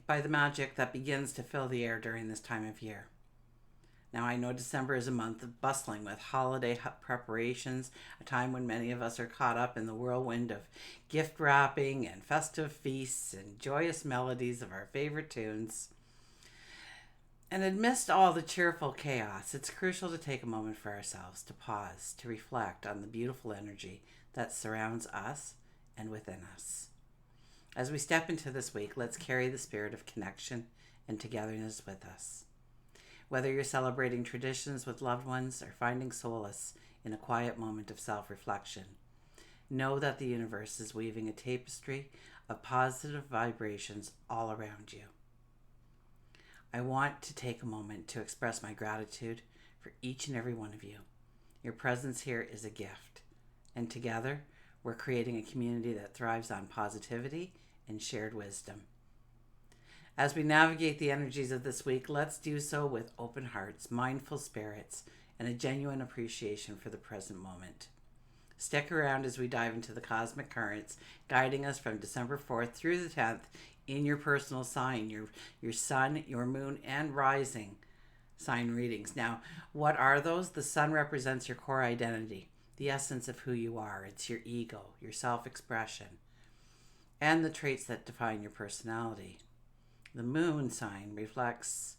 by the magic that begins to fill the air during this time of year. Now, I know December is a month of bustling with holiday preparations, a time when many of us are caught up in the whirlwind of gift wrapping and festive feasts and joyous melodies of our favorite tunes. And amidst all the cheerful chaos, it's crucial to take a moment for ourselves to pause, to reflect on the beautiful energy that surrounds us and within us. As we step into this week, let's carry the spirit of connection and togetherness with us. Whether you're celebrating traditions with loved ones or finding solace in a quiet moment of self-reflection, know that the universe is weaving a tapestry of positive vibrations all around you. I want to take a moment to express my gratitude for each and every one of you. Your presence here is a gift, and together we're creating a community that thrives on positivity and shared wisdom. As we navigate the energies of this week, let's do so with open hearts, mindful spirits, and a genuine appreciation for the present moment. Stick around as we dive into the cosmic currents, guiding us from December 4th through the 10th in your personal sign, your sun, your moon, and rising sign readings. Now, what are those? The sun represents your core identity, the essence of who you are. It's your ego, your self-expression, and the traits that define your personality. The moon sign reflects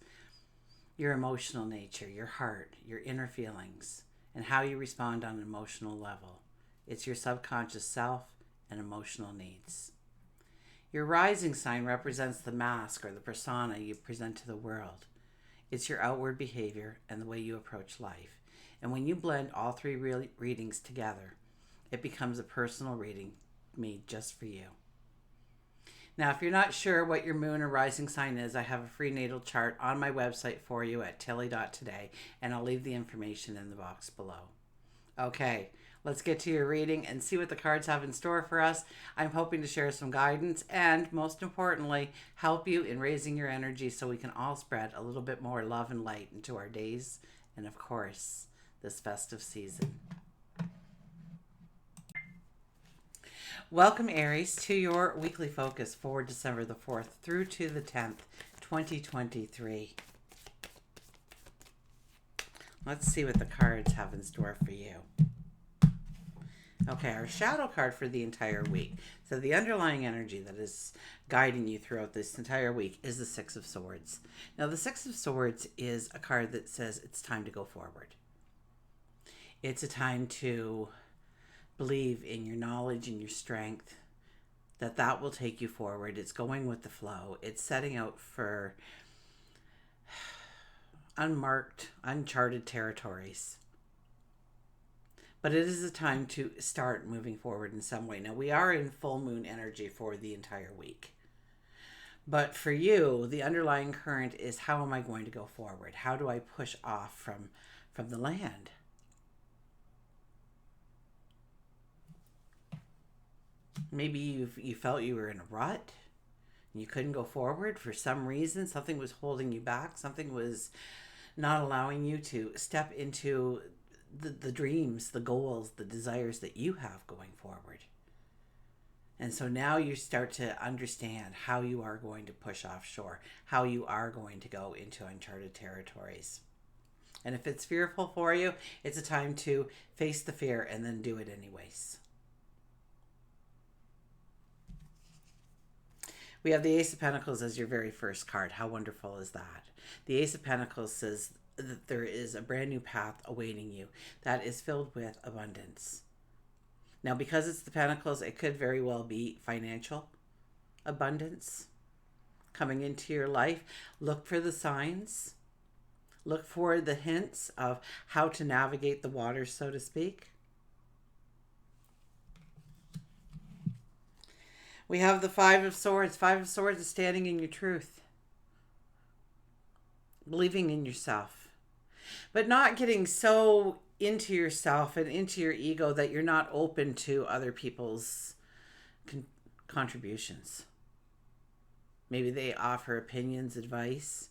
your emotional nature, your heart, your inner feelings, and how you respond on an emotional level. It's your subconscious self and emotional needs. Your rising sign represents the mask or the persona you present to the world. It's your outward behavior and the way you approach life. And when you blend all three readings together, it becomes a personal reading made just for you. Now, if you're not sure what your moon or rising sign is, I have a free natal chart on my website for you at TillyToday, and I'll leave the information in the box below. Okay, let's get to your reading and see what the cards have in store for us. I'm hoping to share some guidance and, most importantly, help you in raising your energy so we can all spread a little bit more love and light into our days and, of course, this festive season. Welcome, Aries, to your weekly focus for December the 4th through to the 10th, 2023. Let's see what the cards have in store for you. Okay, our shadow card for the entire week. So the underlying energy that is guiding you throughout this entire week is the Six of Swords. Now, the Six of Swords is a card that says it's time to go forward. It's a time to believe in your knowledge and your strength, that will take you forward. It's going with the flow. It's setting out for unmarked, uncharted territories. But it is a time to start moving forward in some way. Now, we are in full moon energy for the entire week. But for you, the underlying current is, how am I going to go forward? How do I push off from the land? Maybe you felt you were in a rut and you couldn't go forward for some reason. Something was holding you back. Something was not allowing you to step into the dreams, the goals, the desires that you have going forward. And so now you start to understand how you are going to push offshore, how you are going to go into uncharted territories. And if it's fearful for you, it's a time to face the fear and then do it anyways. We have the Ace of Pentacles as your very first card. How wonderful is that? The Ace of Pentacles says that there is a brand new path awaiting you that is filled with abundance. Now, because it's the Pentacles, it could very well be financial abundance coming into your life. Look for the signs. Look for the hints of how to navigate the waters, so to speak. We have the Five of Swords. Five of Swords is standing in your truth. Believing in yourself. But not getting so into yourself and into your ego that you're not open to other people's contributions. Maybe they offer opinions, advice.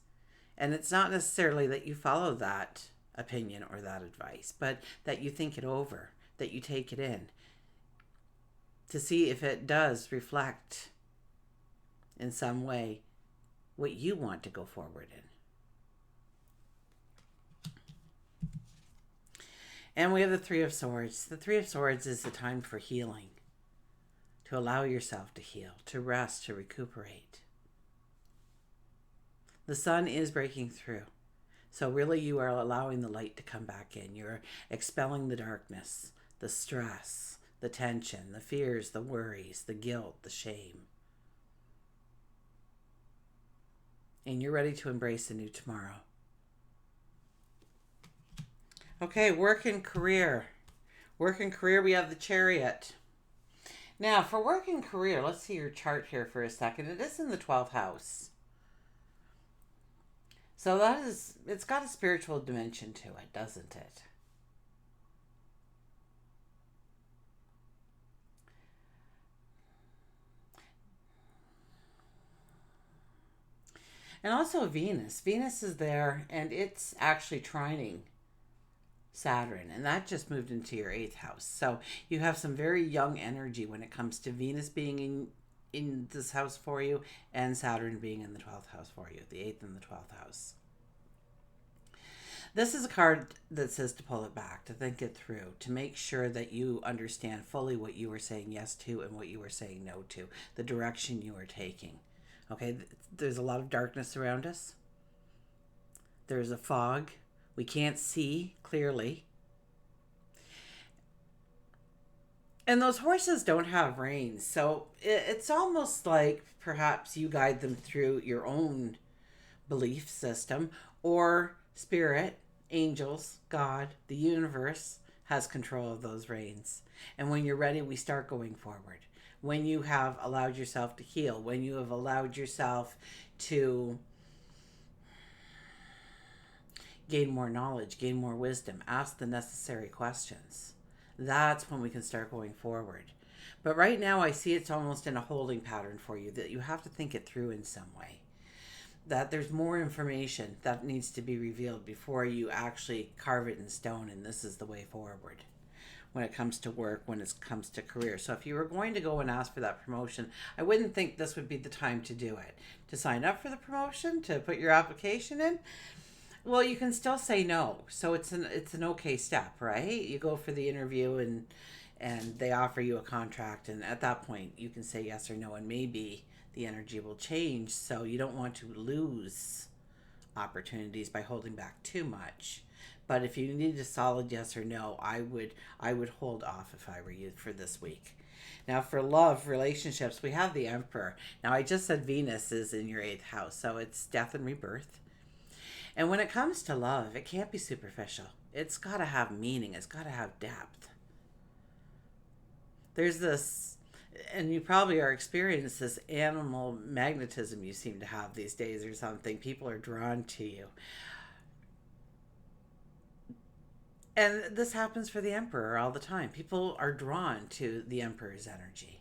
And it's not necessarily that you follow that opinion or that advice, but that you think it over, that you take it in, to see if it does reflect in some way what you want to go forward in. And we have the Three of Swords. The Three of Swords is the time for healing, to allow yourself to heal, to rest, to recuperate. The sun is breaking through. So really you are allowing the light to come back in. You're expelling the darkness, the stress, the tension, the fears, the worries, the guilt, the shame. And you're ready to embrace a new tomorrow. Okay, work and career. Work and career, we have the Chariot. Now, for work and career, let's see your chart here for a second. It is in the 12th house. So it's got a spiritual dimension to it, doesn't it? And also Venus. Venus is there, and it's actually trining Saturn, and that just moved into your 8th house. So you have some very young energy when it comes to Venus being in this house for you, and Saturn being in the 12th house for you, the 8th and the 12th house. This is a card that says to pull it back, to think it through, to make sure that you understand fully what you were saying yes to and what you were saying no to, the direction you are taking. Okay, there's a lot of darkness around us. There's a fog. We can't see clearly. And those horses don't have reins. So it's almost like perhaps you guide them through your own belief system, or spirit, angels, God, the universe has control of those reins. And when you're ready, we start going forward. When you have allowed yourself to heal, when you have allowed yourself to gain more knowledge, gain more wisdom, ask the necessary questions, that's when we can start going forward. But right now I see it's almost in a holding pattern for you, that you have to think it through in some way, that there's more information that needs to be revealed before you actually carve it in stone and this is the way forward when it comes to work, when it comes to career. So if you were going to go and ask for that promotion, I wouldn't think this would be the time to do it. To sign up for the promotion, to put your application in, well, you can still say no. So it's an okay step, right? You go for the interview and they offer you a contract, and at that point you can say yes or no, and maybe the energy will change. So you don't want to lose opportunities by holding back too much. But if you need a solid yes or no, I would hold off if I were you for this week. Now for love, relationships, we have the Emperor. Now I just said Venus is in your 8th house, so it's death and rebirth. And when it comes to love, it can't be superficial. It's got to have meaning. It's got to have depth. There's this, and you probably are experiencing this animal magnetism you seem to have these days or something. People are drawn to you. And this happens for the Emperor all the time. People are drawn to the Emperor's energy.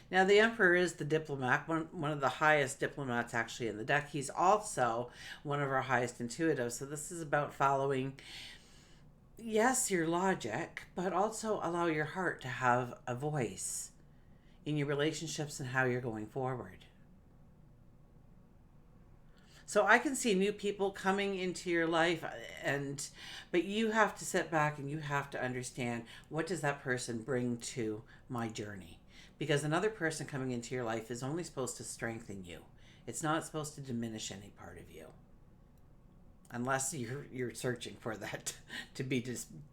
Now, the Emperor is the diplomat, one of the highest diplomats actually in the deck. He's also one of our highest intuitives. So this is about following, yes, your logic, but also allow your heart to have a voice in your relationships and how you're going forward. So I can see new people coming into your life, but you have to sit back and you have to understand, what does that person bring to my journey? Because another person coming into your life is only supposed to strengthen you. It's not supposed to diminish any part of you. Unless you're searching for that to be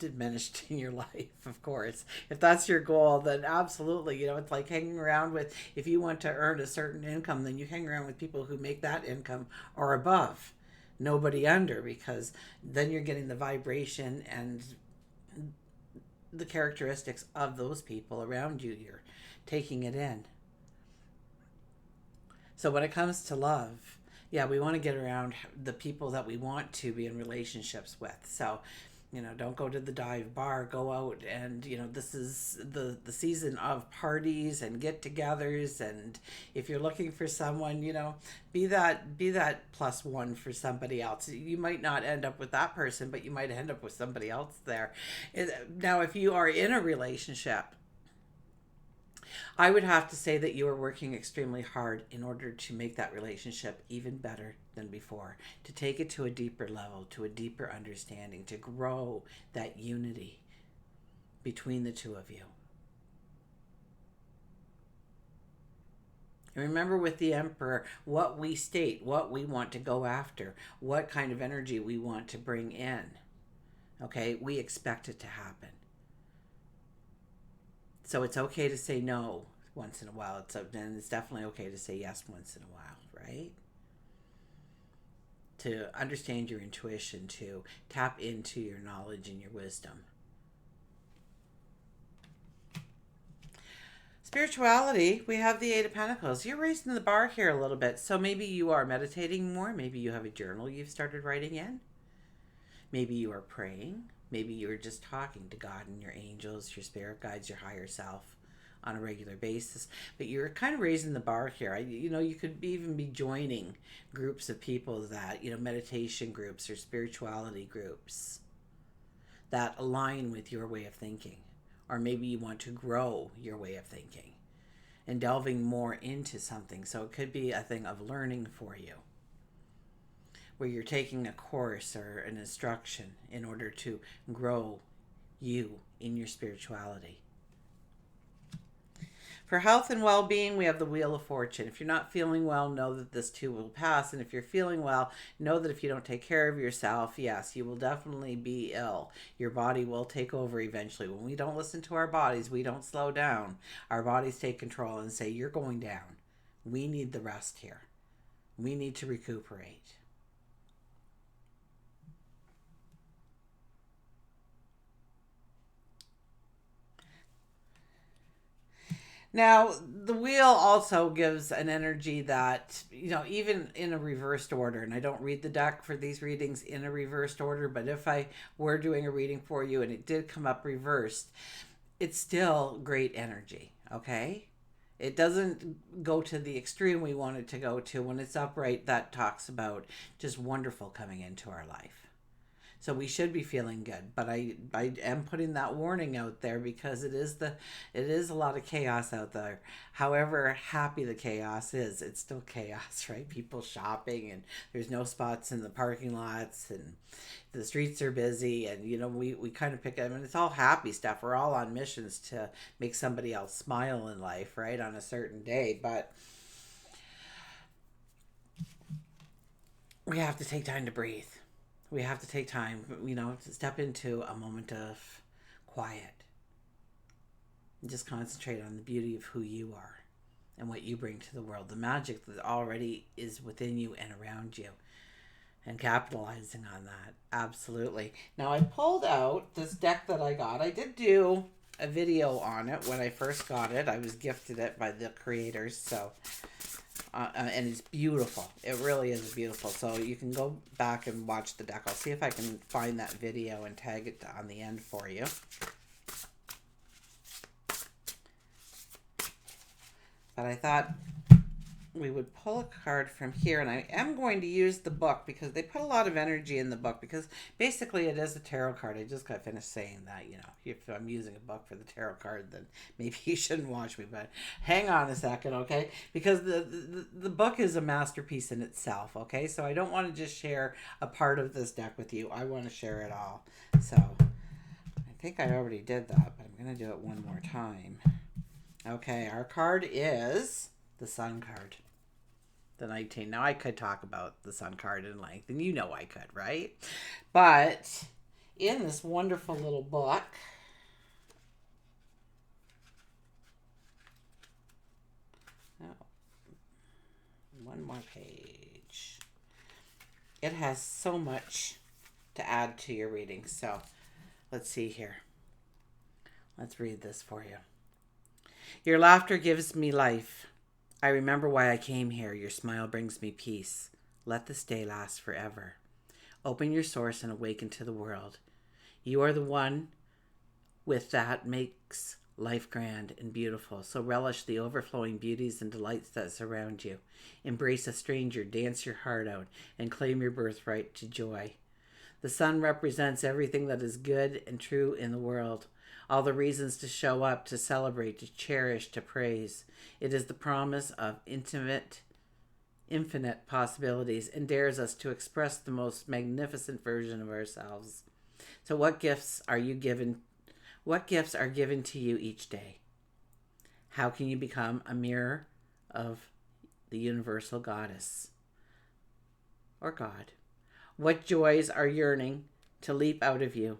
diminished in your life, of course. If that's your goal, then absolutely. It's like hanging around with, if you want to earn a certain income, then you hang around with people who make that income or above. Nobody under, because then you're getting the vibration and the characteristics of those people around you. You're taking it in. So when it comes to love, yeah, we want to get around the people that we want to be in relationships with. So, don't go to the dive bar, go out and, this is the season of parties and get-togethers. And if you're looking for someone, be that plus one for somebody else. You might not end up with that person, but you might end up with somebody else there. Now, if you are in a relationship, I would have to say that you are working extremely hard in order to make that relationship even better than before, to take it to a deeper level, to a deeper understanding, to grow that unity between the two of you. And remember, with the Emperor, what we state, what we want to go after, what kind of energy we want to bring in. Okay, we expect it to happen. So it's okay to say no once in a while. And it's definitely okay to say yes once in a while, right? To understand your intuition, to tap into your knowledge and your wisdom. Spirituality, we have the Eight of Pentacles. You're raising the bar here a little bit. So maybe you are meditating more. Maybe you have a journal you've started writing in. Maybe you are praying. Maybe you are just talking to God and your angels, your spirit guides, your higher self on a regular basis. But you're kind of raising the bar here. You could even be joining groups of people that, meditation groups or spirituality groups that align with your way of thinking. Or maybe you want to grow your way of thinking and delving more into something. So it could be a thing of learning for you, where you're taking a course or an instruction in order to grow you in your spirituality. For health and well-being, we have the Wheel of Fortune. If you're not feeling well, know that this too will pass. And if you're feeling well, know that if you don't take care of yourself, yes, you will definitely be ill. Your body will take over eventually. When we don't listen to our bodies, we don't slow down. Our bodies take control and say, you're going down. We need the rest here. We need to recuperate. Now, the wheel also gives an energy that, even in a reversed order, and I don't read the deck for these readings in a reversed order, but if I were doing a reading for you and it did come up reversed, it's still great energy, okay? It doesn't go to the extreme we want it to go to. When it's upright, that talks about just wonderful coming into our life. So we should be feeling good, but I am putting that warning out there because it is a lot of chaos out there. However happy the chaos is, it's still chaos, right? People shopping and there's no spots in the parking lots and the streets are busy, and we kind of pick up, and it's all happy stuff. We're all on missions to make somebody else smile in life, right? On a certain day, but we have to take time to breathe. We have to take time, to step into a moment of quiet and just concentrate on the beauty of who you are and what you bring to the world, the magic that already is within you and around you, and capitalizing on that. Absolutely. Now, I pulled out this deck that I got. I did do a video on it when I first got it. I was gifted it by the creators, so and it's beautiful. It really is beautiful. So you can go back and watch the deck. I'll see if I can find that video and tag it on the end for you. But I thought we would pull a card from here, and I am going to use the book because they put a lot of energy in the book, because basically it is a tarot card. I just got finished saying that, if I'm using a book for the tarot card, then maybe you shouldn't watch me, but hang on a second, okay? Because the book is a masterpiece in itself, okay? So I don't want to just share a part of this deck with you. I want to share it all. So I think I already did that, but I'm going to do it one more time. Okay, our card is the Sun card. The 19. Now, I could talk about the Sun card in length, and I could, right? But in this wonderful little book, one more page. It has so much to add to your reading. So let's see here. Let's read this for you. Your laughter gives me life. I remember why I came here. Your smile brings me peace. Let this day last forever. Open your source and awaken to the world. You are the one with that makes life grand and beautiful. So relish the overflowing beauties and delights that surround you. Embrace a stranger, dance your heart out, and claim your birthright to joy. The sun represents everything that is good and true in the world. all the reasons to show up, to celebrate, to cherish, to praise. It is the promise of infinite possibilities, and dares us to express the most magnificent version of ourselves. So what gifts are you given? What gifts are given to you each day? How can you become a mirror of the universal goddess or God? What joys are yearning to leap out of you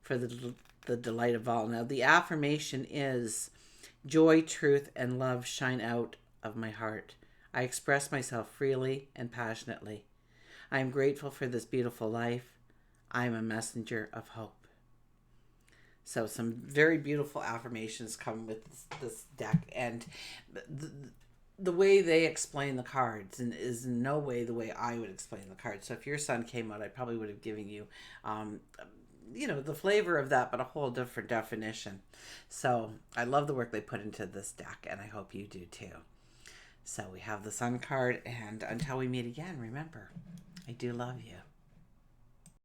for the delight of all? Now, the affirmation is: joy, truth, and love shine out of my heart. I express myself freely and passionately. I am grateful for this beautiful life. I am a messenger of hope. So some very beautiful affirmations come with this deck, and the way they explain the cards is in no way the way I would explain the cards. So if your sun came out, I probably would have given you, the flavor of that, but a whole different definition. So I love the work they put into this deck, and I hope you do too. So we have the sun card, and until we meet again, remember, I do love you.